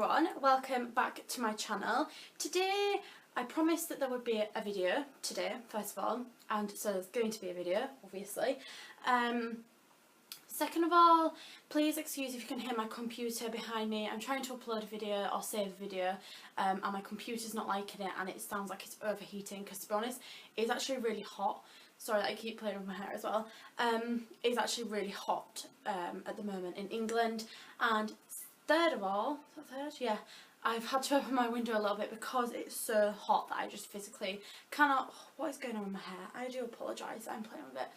everyone, welcome back to my channel. Today I promised that there would be a video today, first of all, and so there's going to be a video, obviously. Second of all, please excuse if you can hear my computer behind me. I'm trying to upload a video or save a video and my computer's not liking it and it sounds like it's overheating because, to be honest, it's actually really hot. Sorry that I keep playing with my hair as well. It's actually really hot at the moment in England. And third of all, is that third? Yeah, I've had to open my window a little bit because it's so hot that I just physically cannot. What is going on with my hair? I do apologise, I'm playing with it.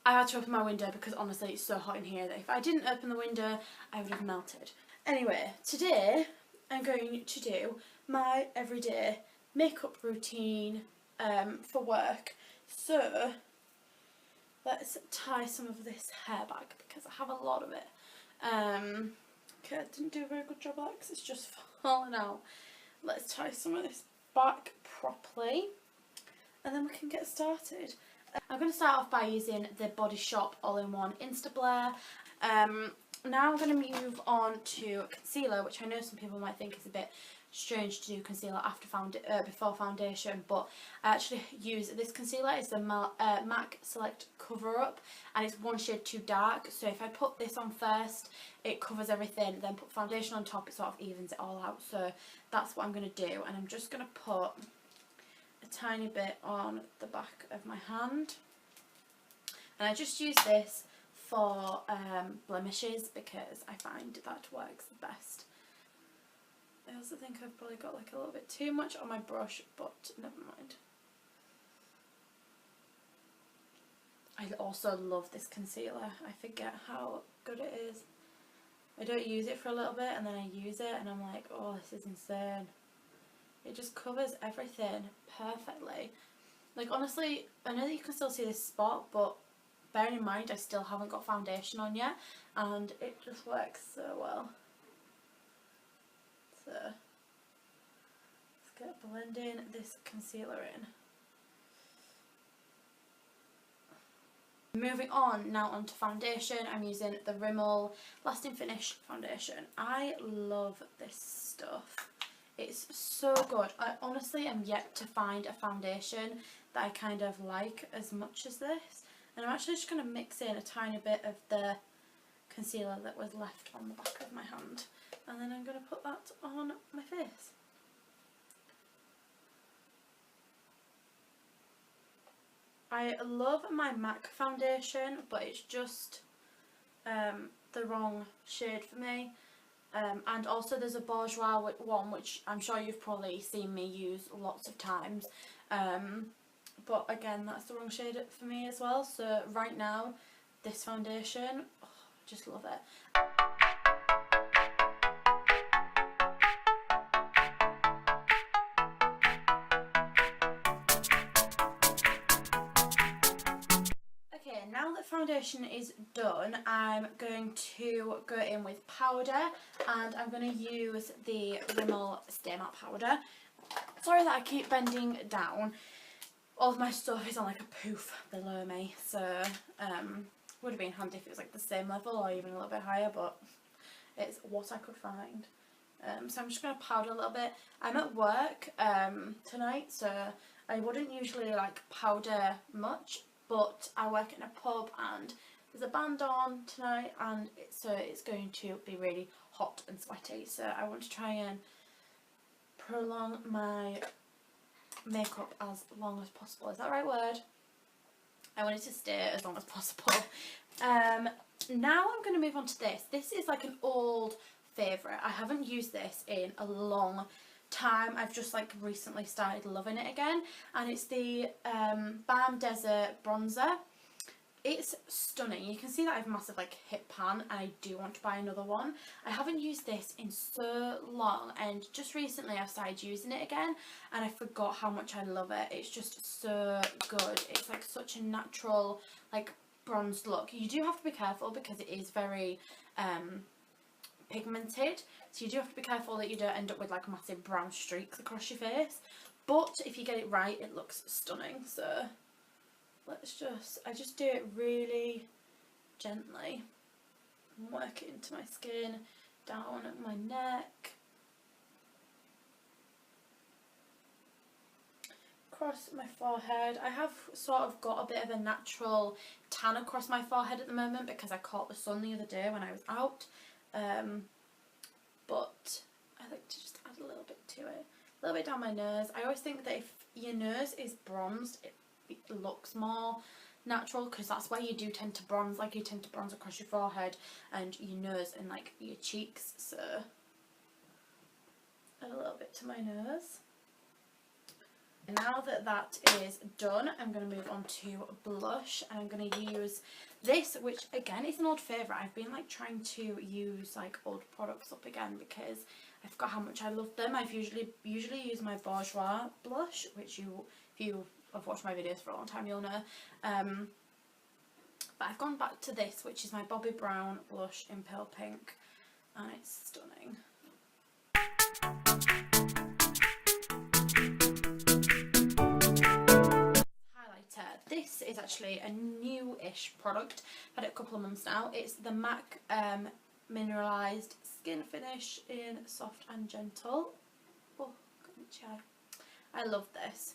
I had to open my window because honestly it's so hot in here that if I didn't open the window I would have melted. Anyway, today I'm going to do my everyday makeup routine for work. So let's tie some of this hair back because I have a lot of it. Okay, I didn't do a very good job of that because it's just falling out. Let's tie some of this back properly and then we can get started. I'm going to start off by using the Body Shop All-in-One Insta Blur. Now I'm going to move on to concealer, which I know some people might think is a bit strange to do concealer after before foundation, but I actually use this concealer. It's the MAC Select Cover Up and it's one shade too dark, so if I put this on first it covers everything, then put foundation on top, it sort of evens it all out. So that's what I'm going to do, and I'm just going to put a tiny bit on the back of my hand, and I just use this for blemishes because I find that works the best. I also think I've probably got like a little bit too much on my brush, but never mind. I also love this concealer. I forget how good it is. I don't use it for a little bit and then I use it and I'm like, oh, this is insane. It just covers everything perfectly. Like, honestly, I know that you can still see this spot, but bearing in mind I still haven't got foundation on yet and it just works so well. So let's get blending this concealer in. Moving on now onto foundation, I'm using the Rimmel Lasting Finish foundation. I love this stuff. It's so good. I honestly am yet to find a foundation that I kind of like as much as this. And I'm actually just going to mix in a tiny bit of the concealer that was left on the back of my hand. And then I'm going to put that on my face. I love my MAC foundation, but it's just the wrong shade for me. And also there's a Bourjois one which I'm sure you've probably seen me use lots of times. But again, that's the wrong shade for me as well. So right now, this foundation, oh, I just love it. Now that foundation is done, I'm going to go in with powder, and I'm going to use the Rimmel Stay Matte powder. Sorry that I keep bending down. All of my stuff is on like a poof below me, so would have been handy if it was like the same level or even a little bit higher, but it's what I could find. So I'm just going to powder a little bit. I'm at work tonight, so I wouldn't usually like powder much, but I work in a pub and there's a band on tonight, and so it's going to be really hot and sweaty, so I want to try and prolong my makeup as long as possible. Is that the right word? I want it to stay as long as possible. Now I'm going to move on to this. This is like an old favourite. I haven't used this in a long time. I've just like recently started loving it again, and it's the Balm Desert bronzer. It's stunning. You can see that I have a massive like hip pan and I do want to buy another one. I haven't used this in so long, and just recently I've started using it again and I forgot how much I love it. It's just so good. It's like such a natural like bronzed look. You do have to be careful because it is very pigmented, so you do have to be careful that you don't end up with like massive brown streaks across your face, but if you get it right it looks stunning. So I just do it really gently, work it into my skin, down my neck, across my forehead. I have sort of got a bit of a natural tan across my forehead at the moment because I caught the sun the other day when I was out. But I like to just add a little bit to it. A little bit down my nose. I always think that if your nose is bronzed, it looks more natural, because that's where you do tend to bronze. Like, you tend to bronze across your forehead and your nose and like your cheeks. So add a little bit to my nose. And now that that is done, I'm going to move on to blush, and I'm going to use this, which again is an old favourite. I've been like trying to use like old products up again because I forgot how much I love them. I've usually use my Bourjois blush, which if you have watched my videos for a long time, you'll know. But I've gone back to this, which is my Bobbi Brown blush in Pale Pink, and it's stunning. This is actually a new-ish product. I've had it a couple of months now. It's the MAC Mineralized Skin Finish in Soft and Gentle. Oh, got my eye. I love this.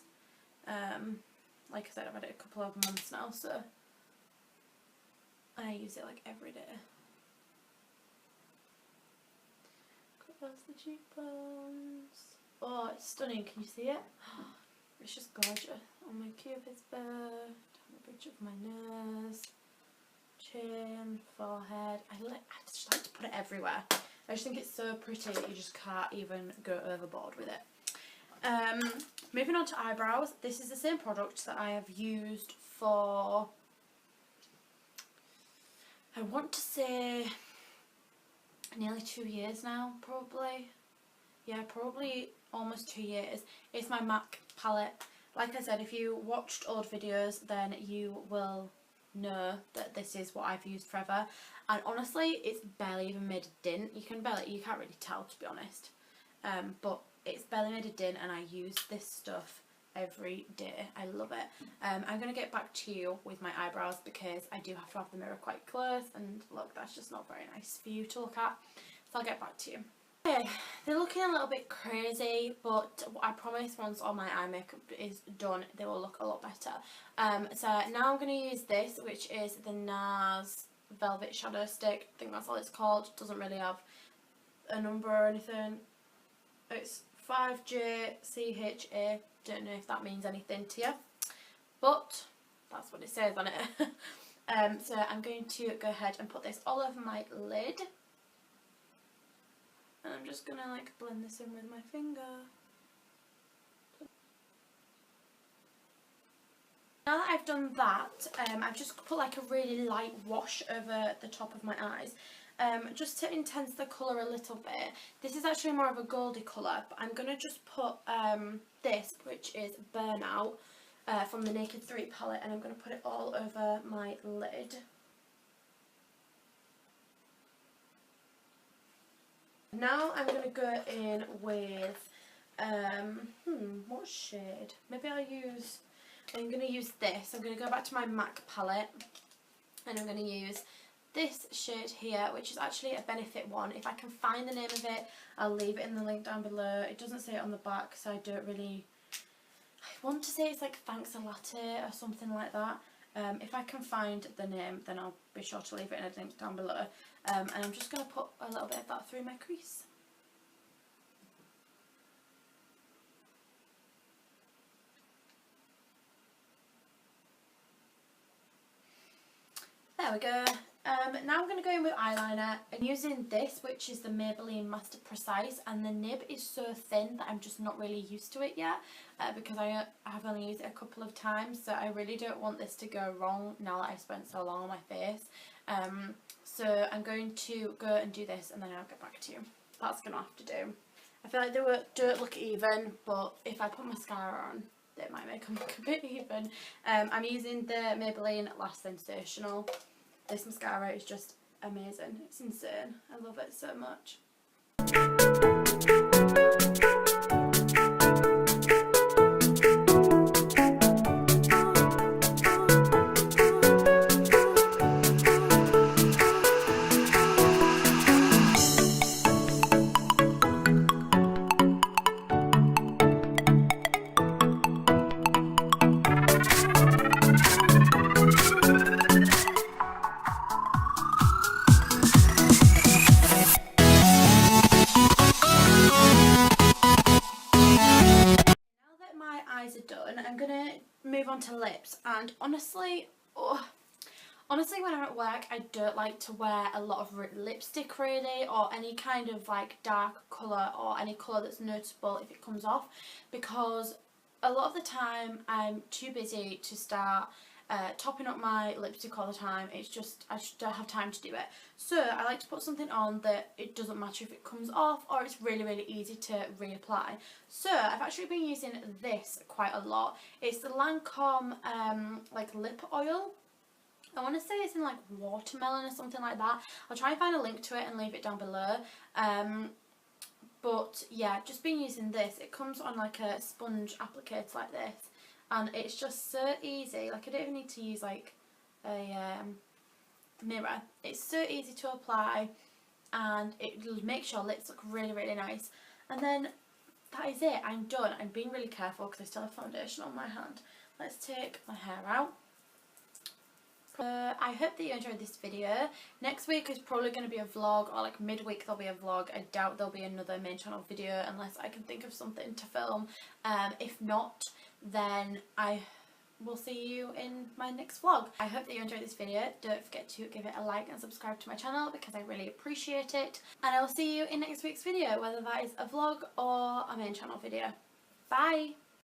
Like I said, I've had it a couple of months now, so I use it like every day. Across the cheekbones. Oh, it's stunning. Can you see it? It's just gorgeous. On my cupid's bow, down the bridge of my nose, chin, forehead. I just like to put it everywhere. I just think it's so pretty that you just can't even go overboard with it. Moving on to eyebrows. This is the same product that I have used for, I want to say, nearly 2 years now, probably. Yeah, probably almost 2 years. It's my MAC palette. Like I said, if you watched old videos, then you will know that this is what I've used forever. And honestly, it's barely even made a dent. You can't really tell, to be honest. But it's barely made a dent, and I use this stuff every day. I love it. I'm going to get back to you with my eyebrows because I do have to have the mirror quite close, and look, that's just not very nice for you to look at. So I'll get back to you. Okay, they're looking a little bit crazy, but I promise once all my eye makeup is done, they will look a lot better. So now I'm going to use this, which is the NARS Velvet Shadow Stick. I think that's all it's called. It doesn't really have a number or anything. It's 5JCHA. Don't know if that means anything to you, but that's what it says on it. So I'm going to go ahead and put this all over my lid. And I'm just gonna like blend this in with my finger. Now that I've done that, I've just put like a really light wash over the top of my eyes, just to intense the colour a little bit. This is actually more of a goldy colour, but I'm gonna just put this, which is Burnout, from the Naked 3 palette, and I'm gonna put it all over my lid. Now I'm going to go in with, what shade? Maybe I'm going to use this. I'm going to go back to my MAC palette, and I'm going to use this shade here, which is actually a Benefit one. If I can find the name of it, I'll leave it in the link down below. It doesn't say it on the back, so I don't really, I want to say it's like Thanks a Latte or something like that. If I can find the name, then I'll be sure to leave it in a link down below. And I'm just going to put a little bit of that through my crease. There we go. Now I'm going to go in with eyeliner, and using this, which is the Maybelline Master Precise, and the nib is so thin that I'm just not really used to it yet, because I have only used it a couple of times, so I really don't want this to go wrong now that I've spent so long on my face. So I'm going to go and do this, and then I'll get back to you. That's going to have to do. I feel like they don't look even, but if I put mascara on, it might make them look a bit even. I'm using the Maybelline Lash Sensational. This mascara is just amazing. It's insane. I love it so much. gonna move on to lips, and honestly, honestly, when I'm at work, I don't like to wear a lot of lipstick really, or any kind of like dark colour or any colour that's noticeable if it comes off, because a lot of the time I'm too busy to start topping up my lipstick all the time. It's just, I just don't have time to do it. So I like to put something on that it doesn't matter if it comes off, or it's really, really easy to reapply. So I've actually been using this quite a lot. It's the Lancome like lip oil. I want to say it's in like watermelon or something like that. I'll try and find a link to it and leave it down below. But yeah, just been using this. It comes on like a sponge applicator like this, and it's just so easy. Like I don't even need to use like a mirror. It's so easy to apply, and it makes your lips look really, really nice. And then that is it. I'm done. I'm being really careful because I still have foundation on my hand. Let's take my hair out. I hope that you enjoyed this video. Next week is probably going to be a vlog, or like midweek there'll be a vlog. I doubt there'll be another main channel video unless I can think of something to film. If not, then I will see you in my next vlog. I hope that you enjoyed this video. Don't forget to give it a like and subscribe to my channel because I really appreciate it. And I will see you in next week's video, whether that is a vlog or a main channel video. Bye!